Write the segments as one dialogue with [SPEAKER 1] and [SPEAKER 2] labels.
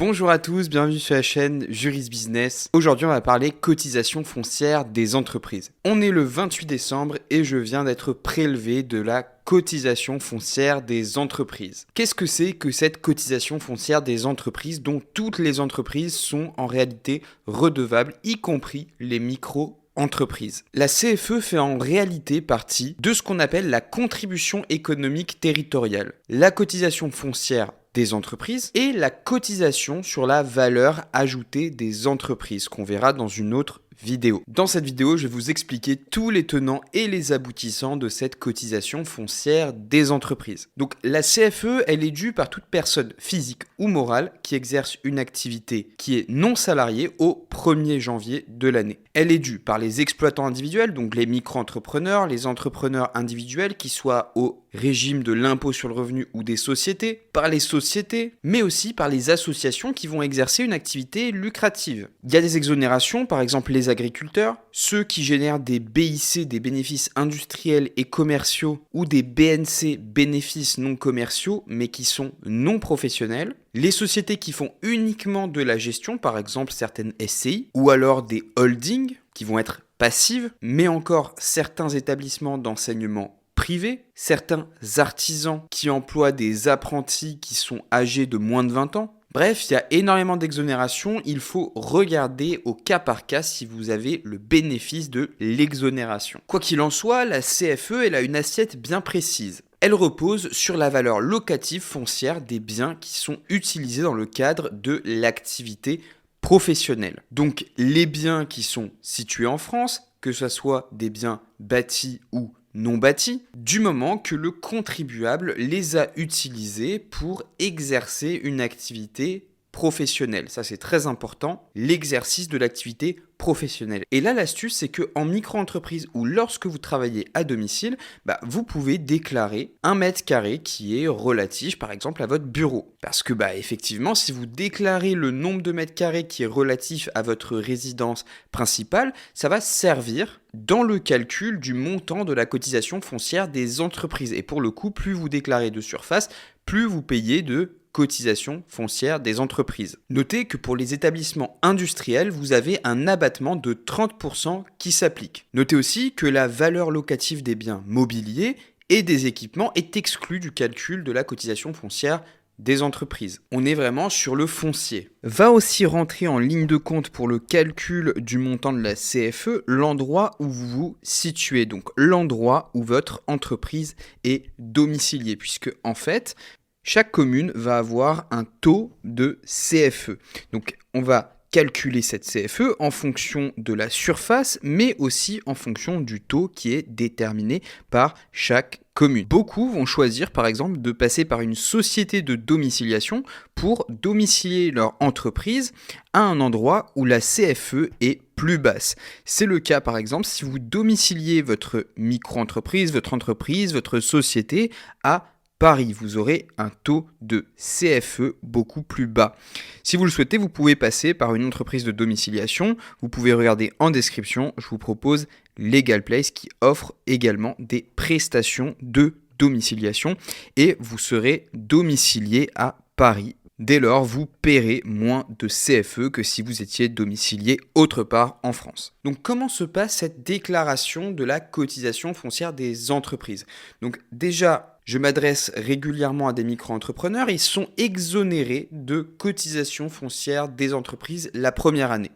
[SPEAKER 1] Bonjour à tous, bienvenue sur la chaîne Juris Business. Aujourd'hui, on va parler cotisation foncière des entreprises. On est le 28 décembre et je viens d'être prélevé de la cotisation foncière des entreprises. Qu'est-ce que c'est que cette cotisation foncière des entreprises dont toutes les entreprises sont en réalité redevables, y compris les micro-entreprises? La CFE fait en réalité partie de ce qu'on appelle la contribution économique territoriale. La cotisation foncière des entreprises et la cotisation sur la valeur ajoutée des entreprises qu'on verra dans une autre vidéo. Dans cette vidéo, je vais vous expliquer tous les tenants et les aboutissants de cette cotisation foncière des entreprises. Donc la CFE, elle est due par toute personne physique ou morale qui exerce une activité qui est non salariée au 1er janvier de l'année. Elle est due par les exploitants individuels, donc les micro-entrepreneurs, les entrepreneurs individuels qui soient au régime de l'impôt sur le revenu ou des sociétés, par les sociétés, mais aussi par les associations qui vont exercer une activité lucrative. Il y a des exonérations, par exemple les agriculteurs, ceux qui génèrent des BIC, des bénéfices industriels et commerciaux, ou des BNC, bénéfices non commerciaux, mais qui sont non professionnels, les sociétés qui font uniquement de la gestion, par exemple certaines SCI, ou alors des holdings, qui vont être passives, mais encore certains établissements d'enseignement privés, certains artisans qui emploient des apprentis qui sont âgés de moins de 20 ans. Bref, il y a énormément d'exonérations, il faut regarder au cas par cas si vous avez le bénéfice de l'exonération. Quoi qu'il en soit, la CFE, elle a une assiette bien précise. Elle repose sur la valeur locative foncière des biens qui sont utilisés dans le cadre de l'activité professionnelle. Donc les biens qui sont situés en France, que ce soit des biens bâtis ou non bâtis, du moment que le contribuable les a utilisés pour exercer une activité professionnelle. Ça, c'est très important, l'exercice de l'activité professionnelle. Et là, l'astuce, c'est qu'en micro-entreprise ou lorsque vous travaillez à domicile, vous pouvez déclarer un mètre carré qui est relatif, par exemple, à votre bureau. Parce que, effectivement, si vous déclarez le nombre de mètres carrés qui est relatif à votre résidence principale, ça va servir dans le calcul du montant de la cotisation foncière des entreprises. Et pour le coup, plus vous déclarez de surface, plus vous payez de cotisation foncière des entreprises. Notez que pour les établissements industriels, vous avez un abattement de 30% qui s'applique. Notez aussi que la valeur locative des biens mobiliers et des équipements est exclue du calcul de la cotisation foncière des entreprises. On est vraiment sur le foncier. Va aussi rentrer en ligne de compte pour le calcul du montant de la CFE l'endroit où vous vous situez, donc l'endroit où votre entreprise est domiciliée, puisque en fait, chaque commune va avoir un taux de CFE. Donc, on va calculer cette CFE en fonction de la surface, mais aussi en fonction du taux qui est déterminé par chaque commune. Beaucoup vont choisir, par exemple, de passer par une société de domiciliation pour domicilier leur entreprise à un endroit où la CFE est plus basse. C'est le cas, par exemple, si vous domiciliez votre micro-entreprise, votre société à Paris, vous aurez un taux de CFE beaucoup plus bas. Si vous le souhaitez, vous pouvez passer par une entreprise de domiciliation. Vous pouvez regarder en description, je vous propose Legal Place qui offre également des prestations de domiciliation et vous serez domicilié à Paris. Dès lors, vous paierez moins de CFE que si vous étiez domicilié autre part en France. Donc, comment se passe cette déclaration de la cotisation foncière des entreprises? Donc, déjà, je m'adresse régulièrement à des micro-entrepreneurs, ils sont exonérés de cotisation foncière des entreprises la première année.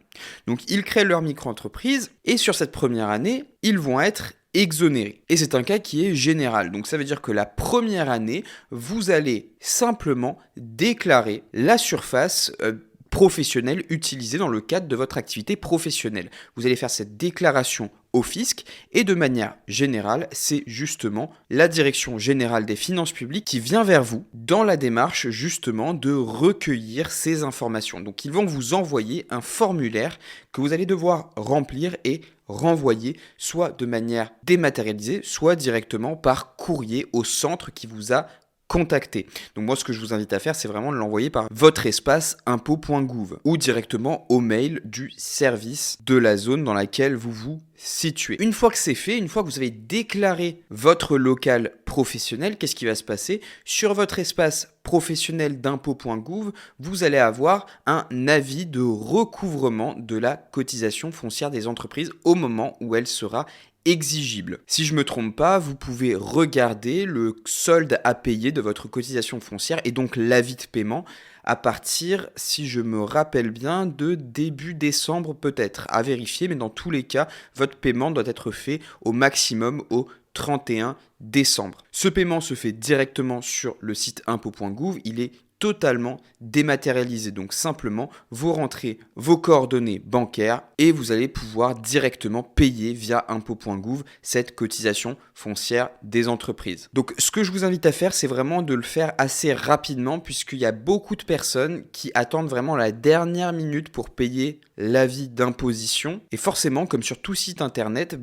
[SPEAKER 1] Donc, ils créent leur micro-entreprise et sur cette première année, ils vont être exonérés. Et c'est un cas qui est général. Donc ça veut dire que la première année, vous allez simplement déclarer la surface professionnelle utilisée dans le cadre de votre activité professionnelle. Vous allez faire cette déclaration au fisc et de manière générale, c'est justement la Direction générale des finances publiques qui vient vers vous dans la démarche justement de recueillir ces informations. Donc ils vont vous envoyer un formulaire que vous allez devoir remplir et renvoyer soit de manière dématérialisée, soit directement par courrier au centre qui vous a contacter. Donc moi, ce que je vous invite à faire, c'est vraiment de l'envoyer par votre espace impôts.gouv ou directement au mail du service de la zone dans laquelle vous vous situez. Une fois que c'est fait, une fois que vous avez déclaré votre local professionnel, qu'est-ce qui va se passer? Sur votre espace professionnel d'impôts.gouv, vous allez avoir un avis de recouvrement de la cotisation foncière des entreprises au moment où elle sera exigible. Si je ne me trompe pas, vous pouvez regarder le solde à payer de votre cotisation foncière et donc l'avis de paiement à partir, si je me rappelle bien, de début décembre peut-être, à vérifier, mais dans tous les cas, votre paiement doit être fait au maximum au 31 décembre. Ce paiement se fait directement sur le site impôts.gouv, il est totalement dématérialisé. Donc simplement, vous rentrez vos coordonnées bancaires et vous allez pouvoir directement payer via impôts.gouv cette cotisation foncière des entreprises. Donc ce que je vous invite à faire, c'est vraiment de le faire assez rapidement puisqu'il y a beaucoup de personnes qui attendent vraiment la dernière minute pour payer l'avis d'imposition. Et forcément, comme sur tout site internet,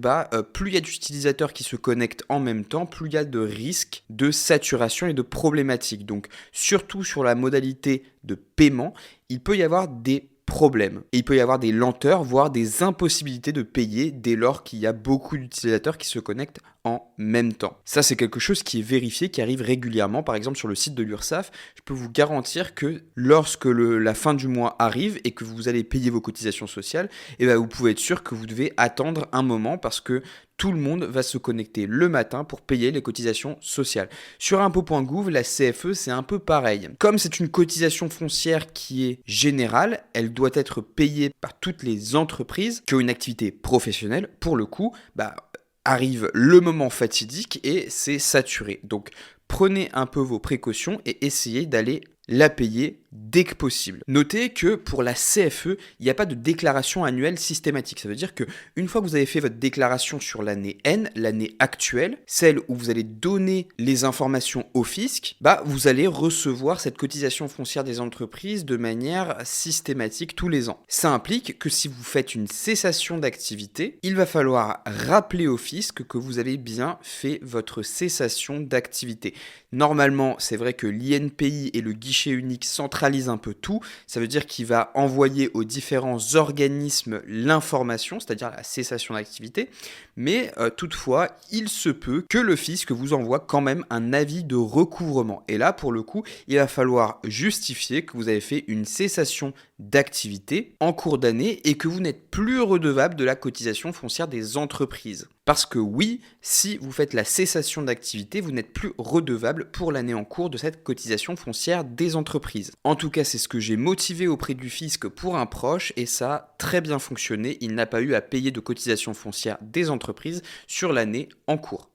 [SPEAKER 1] plus il y a d'utilisateurs qui se connectent en même temps, plus il y a de risques de saturation et de problématiques. Donc surtout sur la modalité de paiement, il peut y avoir des problèmes. Et il peut y avoir des lenteurs, voire des impossibilités de payer dès lors qu'il y a beaucoup d'utilisateurs qui se connectent en même temps. Ça, c'est quelque chose qui est vérifié, qui arrive régulièrement. Par exemple, sur le site de l'URSSAF, je peux vous garantir que lorsque la fin du mois arrive et que vous allez payer vos cotisations sociales, vous pouvez être sûr que vous devez attendre un moment parce que tout le monde va se connecter le matin pour payer les cotisations sociales. Sur impôts.gouv, la CFE, c'est un peu pareil. Comme c'est une cotisation foncière qui est générale, elle doit être payée par toutes les entreprises qui ont une activité professionnelle. Pour le coup, arrive le moment fatidique et c'est saturé. Donc prenez un peu vos précautions et essayez d'aller la payer dès que possible. Notez que pour la CFE, il n'y a pas de déclaration annuelle systématique. Ça veut dire que une fois que vous avez fait votre déclaration sur l'année N, l'année actuelle, celle où vous allez donner les informations au fisc, vous allez recevoir cette cotisation foncière des entreprises de manière systématique tous les ans. Ça implique que si vous faites une cessation d'activité, il va falloir rappeler au fisc que vous avez bien fait votre cessation d'activité. Normalement, c'est vrai que l'INPI et le guichet unique centralise un peu tout. Ça veut dire qu'il va envoyer aux différents organismes l'information, c'est-à-dire la cessation d'activité. Mais toutefois, il se peut que le fisc vous envoie quand même un avis de recouvrement. Et là, pour le coup, il va falloir justifier que vous avez fait une cessation d'activité en cours d'année et que vous n'êtes plus redevable de la cotisation foncière des entreprises. Parce que oui, si vous faites la cessation d'activité, vous n'êtes plus redevable pour l'année en cours de cette cotisation foncière des entreprises. En tout cas, c'est ce que j'ai motivé auprès du fisc pour un proche et ça a très bien fonctionné. Il n'a pas eu à payer de cotisation foncière des entreprises sur l'année en cours.